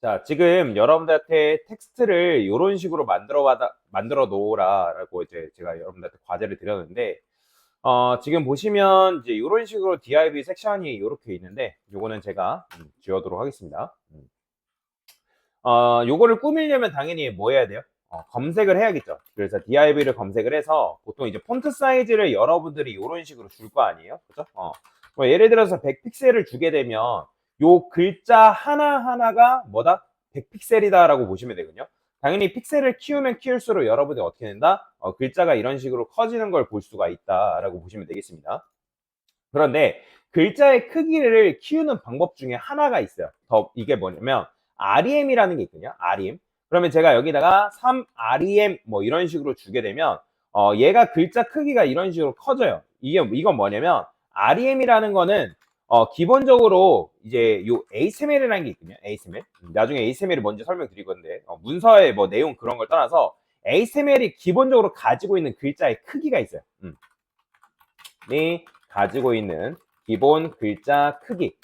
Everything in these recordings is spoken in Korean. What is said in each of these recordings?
자, 지금 여러분들한테 텍스트를 이런 식으로 만들어 놓으라라고 이제 제가 여러분들한테 과제를 드렸는데, 지금 보시면 이제 이런 식으로 div 섹션이 이렇게 있는데, 요거는 제가 지워도록 하겠습니다. 요거를 꾸미려면 당연히 뭐 해야 돼요? 검색을 해야겠죠. 그래서 div를 검색을 해서 보통 이제 폰트 사이즈를 여러분들이 이런 식으로 줄 거 아니에요? 그죠? 뭐 예를 들어서 100픽셀을 주게 되면 요 글자 하나하나가 뭐다? 100픽셀이다라고 보시면 되거든요. 당연히 픽셀을 키우면 키울수록 여러분들이 어떻게 된다? 글자가 이런 식으로 커지는 걸 볼 수가 있다라고 보시면 되겠습니다. 그런데 글자의 크기를 키우는 방법 중에 하나가 있어요. 이게 뭐냐면 REM이라는 게 있거든요. REM. 그러면 제가 여기다가 3REM 뭐 이런 식으로 주게 되면 얘가 글자 크기가 이런 식으로 커져요. 이건 뭐냐면 REM이라는 거는 기본적으로 이제 요 ASML이라는 게 있거든요. ASML. 나중에 ASML을 먼저 설명드릴 건데 문서의 뭐 내용 그런 걸 떠나서 ASML이 기본적으로 가지고 있는 글자의 크기가 있어요. 이 가지고 있는 기본 글자 크기.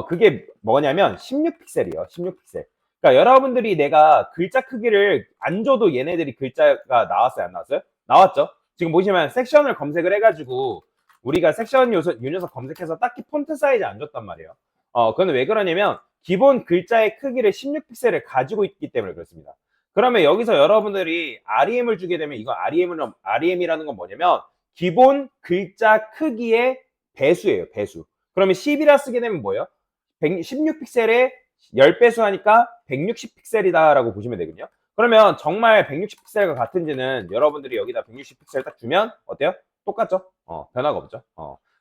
그게 뭐냐면 16픽셀이에요. 16픽셀. 그러니까 여러분들이 내가 글자 크기를 안 줘도 얘네들이 글자가 나왔어요? 안 나왔어요? 나왔죠? 지금 보시면 섹션을 검색을 해가지고 우리가 섹션 요 녀석 검색해서 딱히 폰트 사이즈 안 줬단 말이에요. 그건 왜 그러냐면 기본 글자의 크기를 16픽셀을 가지고 있기 때문에 그렇습니다. 그러면 여기서 여러분들이 REM을 주게 되면 이거 REM이라는 건 뭐냐면 기본 글자 크기의 배수예요, 배수. 그러면 10이라 쓰게 되면 뭐예요? 16픽셀에 10배수 하니까 160픽셀이다라고 보시면 되거든요. 그러면 정말 160픽셀과 같은지는 여러분들이 여기다 160픽셀 딱 주면 어때요? 똑같죠? 변화가 없죠.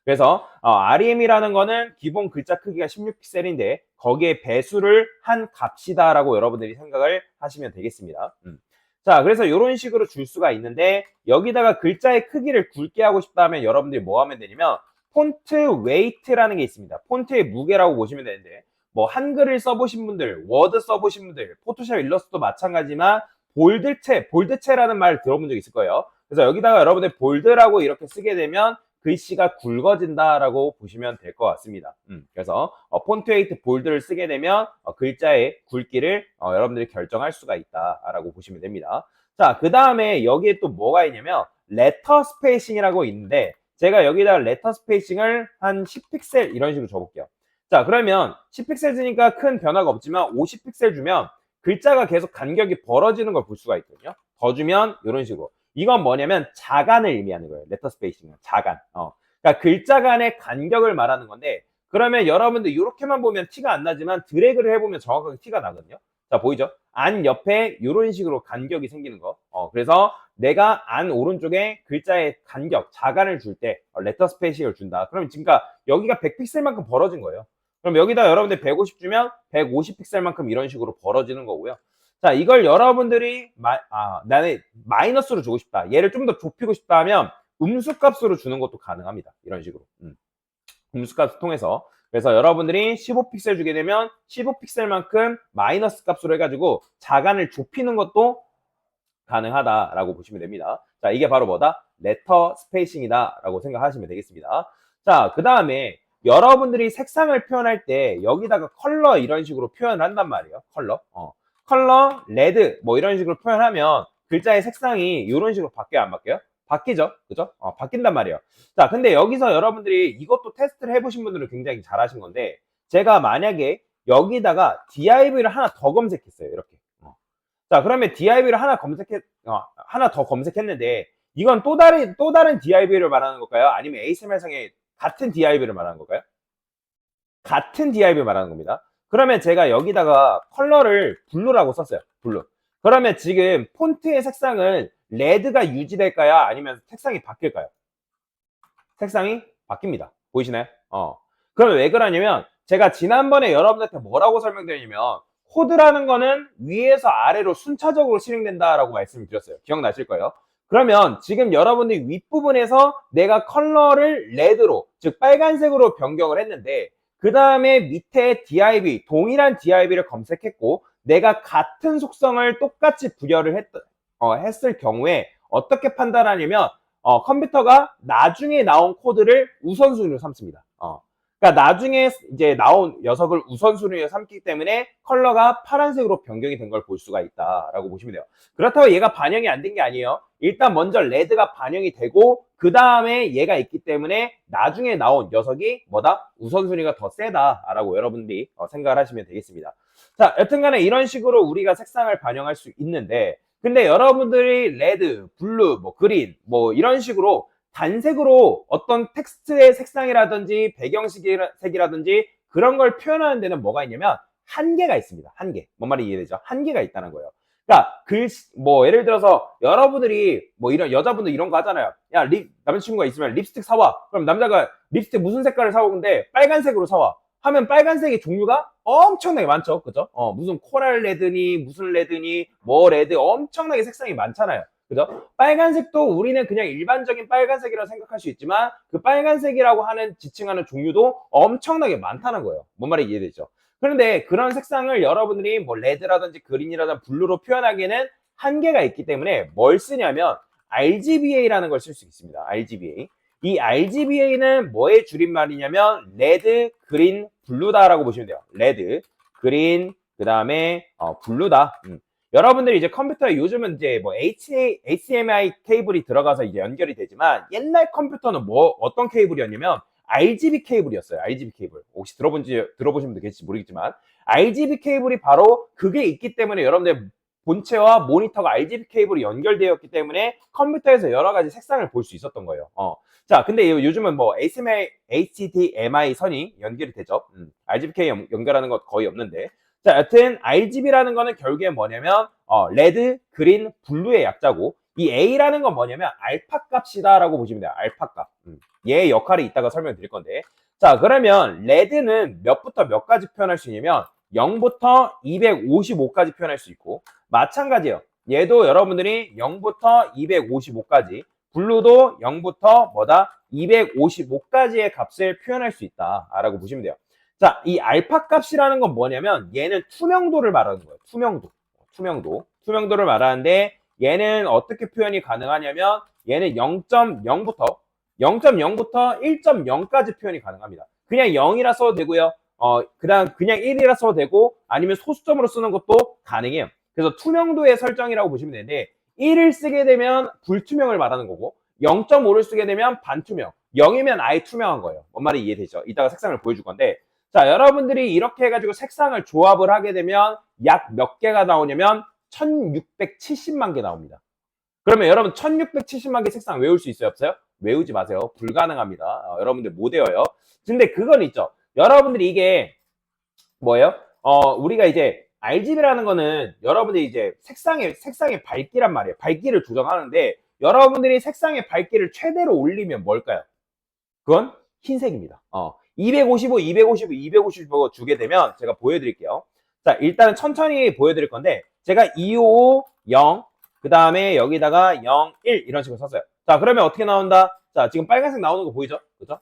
그래서 REM이라는 거는 기본 글자 크기가 16픽셀인데 거기에 배수를 한 값이다라고 여러분들이 생각을 하시면 되겠습니다. 자, 그래서 이런 식으로 줄 수가 있는데 여기다가 글자의 크기를 굵게 하고 싶다면 여러분들이 뭐 하면 되냐면 폰트 웨이트라는 게 있습니다. 폰트의 무게라고 보시면 되는데 뭐 한글을 써보신 분들, 워드 써보신 분들, 포토샵 일러스트도 마찬가지지만 볼드체라는 말 들어본 적 있을 거예요. 그래서 여기다가 여러분들 볼드라고 이렇게 쓰게 되면 글씨가 굵어진다라고 보시면 될 것 같습니다. 그래서 폰트 웨이트 볼드를 쓰게 되면 글자의 굵기를 여러분들이 결정할 수가 있다라고 보시면 됩니다. 자, 그 다음에 여기에 또 뭐가 있냐면 레터 스페이싱이라고 있는데 제가 여기다 레터 스페이싱을 한 10픽셀 이런 식으로 줘볼게요. 자, 그러면 10픽셀 주니까 큰 변화가 없지만 50픽셀 주면 글자가 계속 간격이 벌어지는 걸 볼 수가 있거든요. 더 주면 이런 식으로. 이건 뭐냐면 자간을 의미하는 거예요. 레터 스페이싱은 자간. 그러니까 글자 간의 간격을 말하는 건데 그러면 여러분들 이렇게만 보면 티가 안 나지만 드래그를 해보면 정확하게 티가 나거든요. 자, 보이죠? 안 옆에 이런 식으로 간격이 생기는 거. 그래서 내가 안 오른쪽에 글자의 간격, 자간을 줄 때 레터 스페이싱을 준다. 그럼 지금 여기가 100픽셀만큼 벌어진 거예요. 그럼 여기다 여러분들 150 주면 150픽셀만큼 이런 식으로 벌어지는 거고요. 자, 이걸 여러분들이 나는 마이너스로 주고 싶다. 얘를 좀 더 좁히고 싶다 하면 음수 값으로 주는 것도 가능합니다. 이런 식으로. 음수 값을 통해서. 그래서 여러분들이 15픽셀 주게 되면 15픽셀만큼 마이너스 값으로 해가지고 자간을 좁히는 것도 가능하다라고 보시면 됩니다. 자, 이게 바로 뭐다? 레터 스페이싱이다라고 생각하시면 되겠습니다. 자, 그 다음에 여러분들이 색상을 표현할 때 여기다가 컬러 이런 식으로 표현을 한단 말이에요. 컬러, 레드 뭐 이런 식으로 표현하면 글자의 색상이 이런 식으로 바뀌어요, 안 바뀌어요? 바뀌죠, 그죠? 바뀐단 말이에요. 자, 근데 여기서 여러분들이 이것도 테스트를 해보신 분들은 굉장히 잘하신 건데 제가 만약에 여기다가 div를 하나 더 검색했어요, 이렇게. 자, 그러면 div를 하나 더 검색했는데 이건 또 다른 div를 말하는 걸까요? 아니면 ASMR상의 같은 div를 말하는 걸까요? 같은 div를 말하는 겁니다. 그러면 제가 여기다가 컬러를 블루라고 썼어요. 블루. 그러면 지금 폰트의 색상은 레드가 유지될까요? 아니면 색상이 바뀔까요? 색상이 바뀝니다. 보이시나요? 그러면 왜 그러냐면 제가 지난번에 여러분들한테 뭐라고 설명드렸냐면 코드라는 거는 위에서 아래로 순차적으로 실행된다라고 말씀을 드렸어요. 기억나실 거예요. 그러면 지금 여러분들이 윗부분에서 내가 컬러를 레드로, 즉 빨간색으로 변경을 했는데 그 다음에 밑에 div, 동일한 div를 검색했고 내가 같은 속성을 똑같이 부여를 했을 경우에 어떻게 판단하냐면 컴퓨터가 나중에 나온 코드를 우선순위로 삼습니다. 그러니까 나중에 이제 나온 녀석을 우선순위로 삼기 때문에 컬러가 파란색으로 변경이 된 걸 볼 수가 있다라고 보시면 돼요. 그렇다고 얘가 반영이 안 된 게 아니에요. 일단 먼저 레드가 반영이 되고 그 다음에 얘가 있기 때문에 나중에 나온 녀석이 뭐다? 우선순위가 더 세다라고 여러분들이 생각을 하시면 되겠습니다. 자, 여튼간에 이런 식으로 우리가 색상을 반영할 수 있는데 근데 여러분들이 레드, 블루, 뭐 그린 뭐 이런 식으로 단색으로 어떤 텍스트의 색상이라든지 배경색이라든지 그런 걸 표현하는 데는 뭐가 있냐면 한계가 있습니다. 한계. 뭔 말이 이해되죠? 한계가 있다는 거예요. 그러니까 뭐 예를 들어서 여러분들이 뭐 이런 여자분들 이런 거 하잖아요. 야, 남자친구가 있으면 립스틱 사와. 그럼 남자가 립스틱 무슨 색깔을 사오는데 빨간색으로 사와. 하면 빨간색의 종류가 엄청나게 많죠. 그죠? 무슨 코랄 레드니 무슨 레드니 뭐 레드 엄청나게 색상이 많잖아요. 그죠? 빨간색도 우리는 그냥 일반적인 빨간색이라고 생각할 수 있지만 그 빨간색이라고 하는 지칭하는 종류도 엄청나게 많다는 거예요. 뭔 말이 이해되죠? 그런데 그런 색상을 여러분들이 뭐 레드라든지 그린이라든지 블루로 표현하기에는 한계가 있기 때문에 뭘 쓰냐면 RGBA라는 걸 쓸 수 있습니다. RGBA. 이 RGBA는 뭐의 줄임말이냐면 레드, 그린, 블루다라고 보시면 돼요. 레드, 그린, 그 다음에 블루다. 여러분들이 이제 컴퓨터에 요즘은 이제 뭐 HDMI 케이블이 들어가서 이제 연결이 되지만 옛날 컴퓨터는 뭐 어떤 케이블이었냐면 RGB 케이블이었어요. RGB 케이블. 혹시 들어보신 분도 계실지 모르겠지만 RGB 케이블이 바로 그게 있기 때문에 여러분들 본체와 모니터가 RGB 케이블이 연결되었기 때문에 컴퓨터에서 여러 가지 색상을 볼 수 있었던 거예요. 자, 근데 요즘은 뭐 HDMI 선이 연결이 되죠. RGB 케이블 연결하는 것 거의 없는데. 자, 여튼 RGB라는 거는 결국에 뭐냐면 레드, 그린, 블루의 약자고 이 A라는 건 뭐냐면 알파 값이다라고 보시면 돼요. 알파 값. 얘의 역할이 있다가 설명드릴 건데. 자, 그러면 레드는 몇부터 몇까지 표현할 수 있냐면 0부터 255까지 표현할 수 있고 마찬가지예요. 얘도 여러분들이 0부터 255까지 블루도 0부터 뭐다? 255까지의 값을 표현할 수 있다라고 보시면 돼요. 자, 이 알파 값이라는 건 뭐냐면 얘는 투명도를 말하는 거예요. 투명도를 말하는데 얘는 어떻게 표현이 가능하냐면 얘는 0.0부터 1.0까지 표현이 가능합니다. 그냥 0이라 써도 되고요. 그냥 1이라 써도 되고 아니면 소수점으로 쓰는 것도 가능해요. 그래서 투명도의 설정이라고 보시면 되는데 1을 쓰게 되면 불투명을 말하는 거고 0.5를 쓰게 되면 반투명, 0이면 아예 투명한 거예요. 뭔 말이 이해되죠? 이따가 색상을 보여줄 건데 자, 여러분들이 이렇게 해가지고 색상을 조합을 하게 되면 약 몇 개가 나오냐면 1670만 개 나옵니다. 그러면 여러분 1670만 개 색상 외울 수 있어요? 없어요? 외우지 마세요. 불가능합니다. 여러분들 못 외워요. 근데 그건 있죠. 여러분들이 이게 뭐예요? 우리가 이제 RGB라는 거는 여러분들이 이제 색상의 밝기란 말이에요. 밝기를 조정하는데 여러분들이 색상의 밝기를 최대로 올리면 뭘까요? 그건 흰색입니다. 255 주게 되면 제가 보여드릴게요. 자, 일단은 천천히 보여드릴 건데 제가 255, 0, 그 다음에 여기다가 0, 1 이런 식으로 썼어요. 자, 그러면 어떻게 나온다? 자, 지금 빨간색 나오는 거 보이죠? 그죠?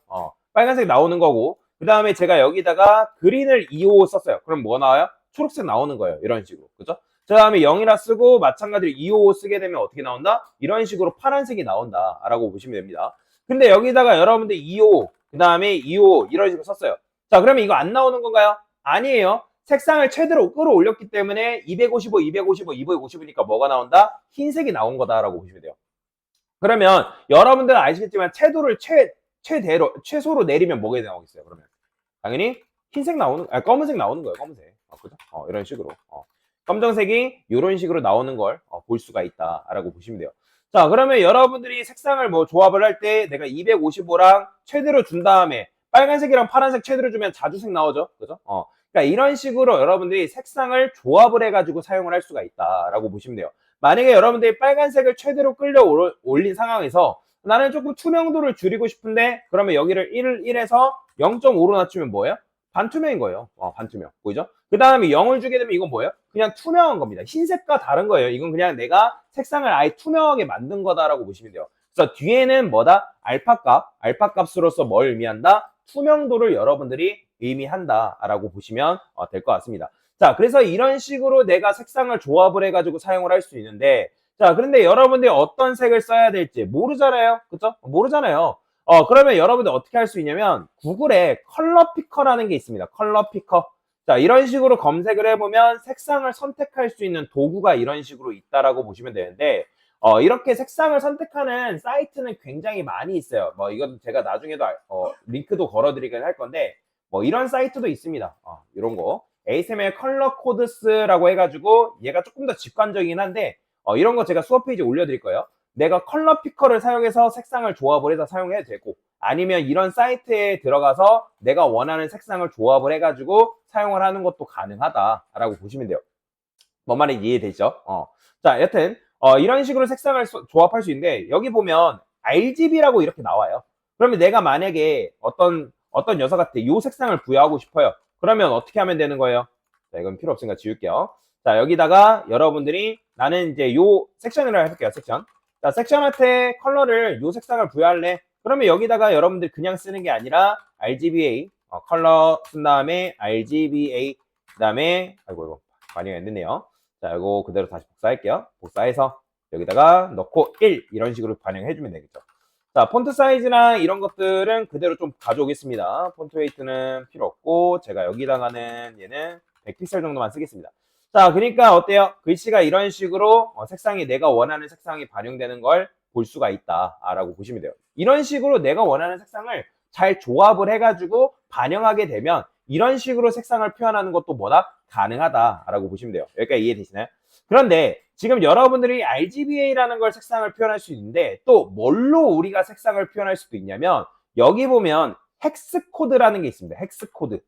빨간색 나오는 거고 그 다음에 제가 여기다가 그린을 255 썼어요. 그럼 뭐 나와요? 초록색 나오는 거예요. 이런 식으로. 그죠? 그 다음에 0이라 쓰고 마찬가지로 255 쓰게 되면 어떻게 나온다? 이런 식으로 파란색이 나온다 라고 보시면 됩니다. 근데 여기다가 여러분들 255, 그 다음에 255 이런 식으로 썼어요. 자, 그러면 이거 안 나오는 건가요? 아니에요. 색상을 최대로 끌어올렸기 때문에 255, 255니까 뭐가 나온다? 흰색이 나온 거다라고 보시면 돼요. 그러면 여러분들은 아시겠지만 최소로 내리면 뭐가 나오겠어요? 그러면 당연히 검은색 나오는 거예요. 검은색. 그죠? 이런 식으로. 검정색이 이런 식으로 나오는 걸 볼 수가 있다라고 보시면 돼요. 자, 그러면 여러분들이 색상을 뭐 조합을 할 때 내가 255랑 최대로 준 다음에 빨간색이랑 파란색 최대로 주면 자주색 나오죠. 그죠? 그러니까 이런 식으로 여러분들이 색상을 조합을 해가지고 사용을 할 수가 있다라고 보시면 돼요. 만약에 여러분들이 빨간색을 최대로 끌려 올린 상황에서 나는 조금 투명도를 줄이고 싶은데 그러면 여기를 1에서 0.5로 낮추면 뭐예요? 반투명인 거예요. 반투명. 보이죠? 그 다음에 0을 주게 되면 이건 뭐예요? 그냥 투명한 겁니다. 흰색과 다른 거예요. 이건 그냥 내가 색상을 아예 투명하게 만든 거다라고 보시면 돼요. 그래서 뒤에는 뭐다? 알파 값으로서 뭘 의미한다? 투명도를 여러분들이 의미한다라고 보시면 될 것 같습니다. 자, 그래서 이런 식으로 내가 색상을 조합을 해가지고 사용을 할 수 있는데 자, 그런데 여러분들이 어떤 색을 써야 될지 모르잖아요. 그쵸? 모르잖아요. 그러면 여러분들 어떻게 할 수 있냐면 구글에 컬러 피커라는 게 있습니다. 컬러 피커. 자, 이런 식으로 검색을 해보면 색상을 선택할 수 있는 도구가 이런 식으로 있다라고 보시면 되는데, 이렇게 색상을 선택하는 사이트는 굉장히 많이 있어요. 뭐 이건 제가 나중에도 링크도 걸어드리긴 할 건데, 뭐 이런 사이트도 있습니다. 이런 거. ASML 컬러 코드스라고 해가지고 얘가 조금 더 직관적이긴 한데, 이런 거 제가 수업 페이지에 올려드릴 거예요. 내가 컬러 피커를 사용해서 색상을 조합을 해서 사용해도 되고, 아니면 이런 사이트에 들어가서 내가 원하는 색상을 조합을 해가지고 사용을 하는 것도 가능하다라고 보시면 돼요. 뭔 말인지 이해되죠? 자, 여튼 이런 식으로 색상을 조합할 수 있는데, 여기 보면 RGB라고 이렇게 나와요. 그러면 내가 만약에 어떤 녀석한테 이 색상을 부여하고 싶어요. 그러면 어떻게 하면 되는 거예요? 자, 이건 필요 없으니까 지울게요. 자, 여기다가 여러분들이 나는 이제 요 섹션이라고 해볼게요. 섹션. 자, 섹션한테 컬러를 요 색상을 부여할래. 그러면 여기다가 여러분들 그냥 쓰는 게 아니라 RGBA 컬러 쓴 다음에 RGBA 그다음에 아이고 이거 반영이 안 됐네요. 자, 이거 그대로 다시 복사할게요. 복사해서 여기다가 넣고 1 이런 식으로 반영해 주면 되겠죠. 자, 폰트 사이즈나 이런 것들은 그대로 좀 가져오겠습니다. 폰트 웨이트는 필요 없고 제가 여기다가는 얘는 100픽셀 정도만 쓰겠습니다. 자, 그러니까 어때요? 글씨가 이런 식으로 색상이 내가 원하는 색상이 반영되는 걸 볼 수가 있다라고 보시면 돼요. 이런 식으로 내가 원하는 색상을 잘 조합을 해가지고 반영하게 되면 이런 식으로 색상을 표현하는 것도 뭐다? 가능하다라고 보시면 돼요. 여기까지 이해되시나요? 그런데 지금 여러분들이 RGBA라는 걸 색상을 표현할 수 있는데 또 뭘로 우리가 색상을 표현할 수도 있냐면 여기 보면 헥스 코드라는 게 있습니다. 헥스 코드.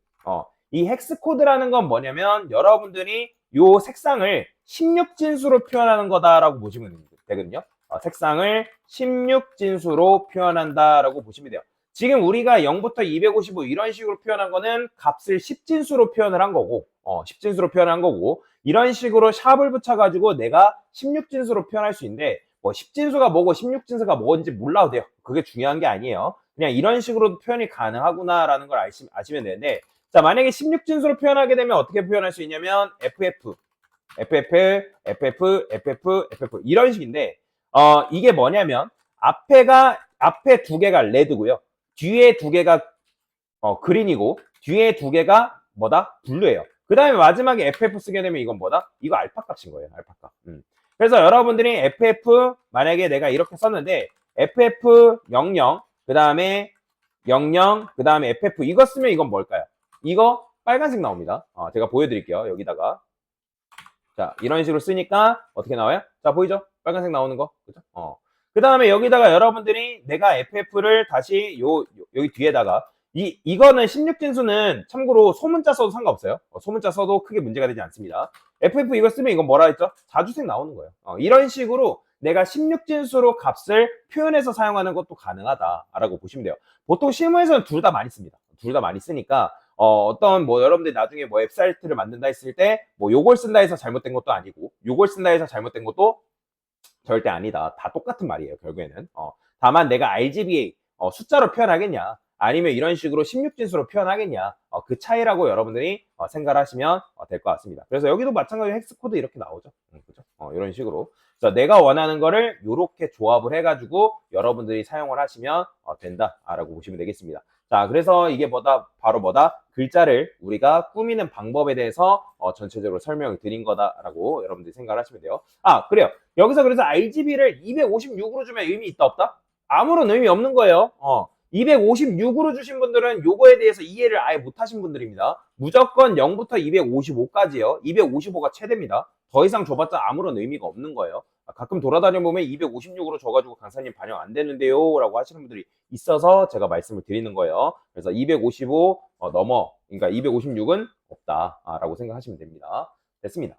이 헥스 코드라는 건 뭐냐면 여러분들이 요 색상을 16진수로 표현하는 거다라고 보시면 되거든요. 색상을 16진수로 표현한다라고 보시면 돼요. 지금 우리가 0부터 255 이런 식으로 표현한 거는 값을 10진수로 표현을 한 거고 10진수로 표현한 거고 이런 식으로 샵을 붙여가지고 내가 16진수로 표현할 수 있는데 뭐 10진수가 뭐고 16진수가 뭔지 몰라도 돼요. 그게 중요한 게 아니에요. 그냥 이런 식으로도 표현이 가능하구나라는 걸 아시면 되는데 자, 만약에 16진수로 표현하게 되면 어떻게 표현할 수 있냐면 FF, FF, FF, FF, FF 이런 식인데 이게 뭐냐면 앞에 두 개가 레드고요. 뒤에 두 개가 그린이고 뒤에 두 개가 뭐다? 블루예요. 그 다음에 마지막에 FF 쓰게 되면 이건 뭐다? 이거 알파 값인 거예요. 알파 값. 그래서 여러분들이 FF 만약에 내가 이렇게 썼는데 FF 00 그 다음에 00 그 다음에 FF 이거 쓰면 이건 뭘까요? 이거 빨간색 나옵니다. 제가 보여드릴게요. 여기다가 자, 이런 식으로 쓰니까 어떻게 나와요? 자, 보이죠? 빨간색 나오는 거. 그죠? 그 다음에 여기다가 여러분들이 내가 FF를 다시 여기 뒤에다가 이거는 16진수는 참고로 소문자 써도 상관없어요. 소문자 써도 크게 문제가 되지 않습니다. FF 이거 쓰면 이건 뭐라 했죠? 자주색 나오는 거예요. 이런 식으로 내가 16진수로 값을 표현해서 사용하는 것도 가능하다라고 보시면 돼요. 보통 실무에서는 둘 다 많이 씁니다. 둘 다 많이 쓰니까 어떤 뭐 여러분들 나중에 뭐 웹사이트를 만든다 했을 때 뭐 요걸 쓴다 해서 잘못된 것도 아니고 요걸 쓴다 해서 잘못된 것도 절대 아니다. 다 똑같은 말이에요. 결국에는. 다만 내가 RGBA 숫자로 표현하겠냐 아니면 이런 식으로 16진수로 표현하겠냐 그 차이라고 여러분들이 생각을 하시면 될 것 같습니다. 그래서 여기도 마찬가지로 헥스 코드 이렇게 나오죠. 그죠? 이런 식으로. 그래서 내가 원하는 거를 이렇게 조합을 해가지고 여러분들이 사용을 하시면 된다라고 보시면 되겠습니다. 자, 그래서 이게 바로 글자를 우리가 꾸미는 방법에 대해서 전체적으로 설명을 드린 거다라고 여러분들이 생각을 하시면 돼요. 그래요. 여기서 그래서 RGB를 256으로 주면 의미 있다 없다? 아무런 의미 없는 거예요. 256으로 주신 분들은 요거에 대해서 이해를 아예 못하신 분들입니다. 무조건 0부터 255까지요. 255가 최대입니다. 더 이상 줘봤자 아무런 의미가 없는 거예요. 가끔 돌아다녀 보면 256으로 줘가지고 강사님 반영 안 되는데요 라고 하시는 분들이 있어서 제가 말씀을 드리는 거예요. 그래서 255 그러니까 256은 없다 라고 생각하시면 됩니다. 됐습니다.